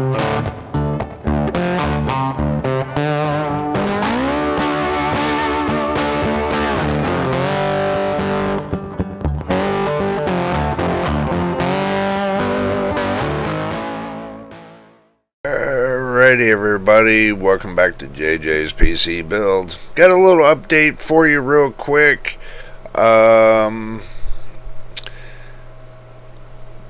Alrighty everybody, welcome back to JJ's PC Builds. Got a little update for you real quick.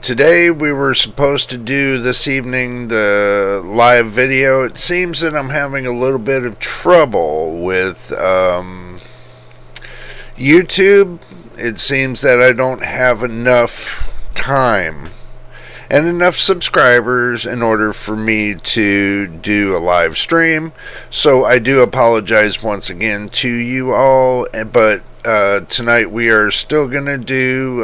Today we were supposed to do this evening the live video. It seems that I'm having a little bit of trouble with YouTube. It seems that I don't have enough time and enough subscribers in order for me to do a live stream. So I do apologize once again to you all, but tonight we are still gonna do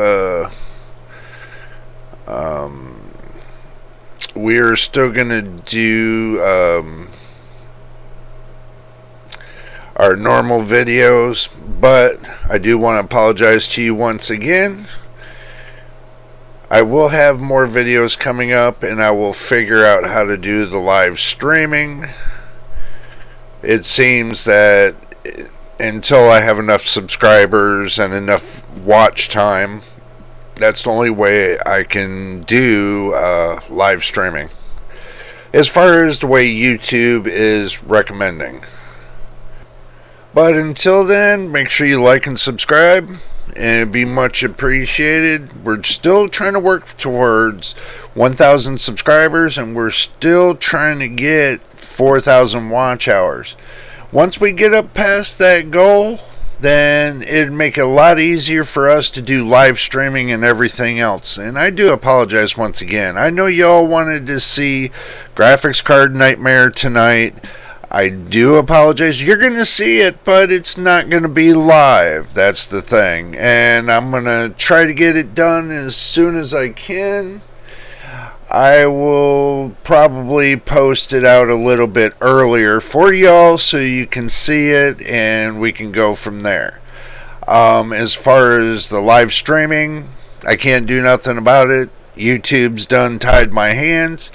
our normal videos, but I do want to apologize to you once again. I will have more videos coming up, and I will figure out how to do the live streaming. It seems that until I have enough subscribers and enough watch time, that's the only way I can do live streaming, as far as the way YouTube is recommending. But until then, make sure you like and subscribe, and it'd be much appreciated. We're still trying to work towards 1,000 subscribers, and we're still trying to get 4,000 watch hours. Once we get up past that goal, then it'd make it a lot easier for us to do live streaming and everything else. And I do apologize once again. I know y'all wanted to see Graphics Card Nightmare tonight. I do apologize. You're going to see it, but it's not going to be live. That's the thing. And I'm going to try to get it done as soon as I can. I will probably post it out a little bit earlier for y'all so you can see it and we can go from there. As far as the live streaming, I can't do nothing about it. YouTube's done tied my hands.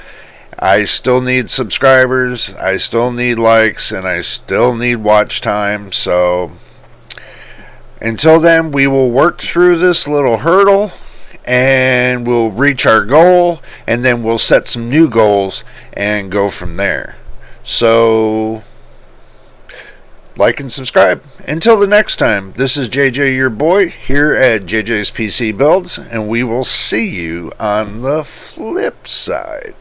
I still need subscribers, I still need likes, and I still need watch time. So until then, we will work through this little hurdle and we'll reach our goal, and then we'll set some new goals and go from there. So like and subscribe. Until the next time, this is JJ, your boy, here at JJ's PC Builds, and we will see you on the flip side.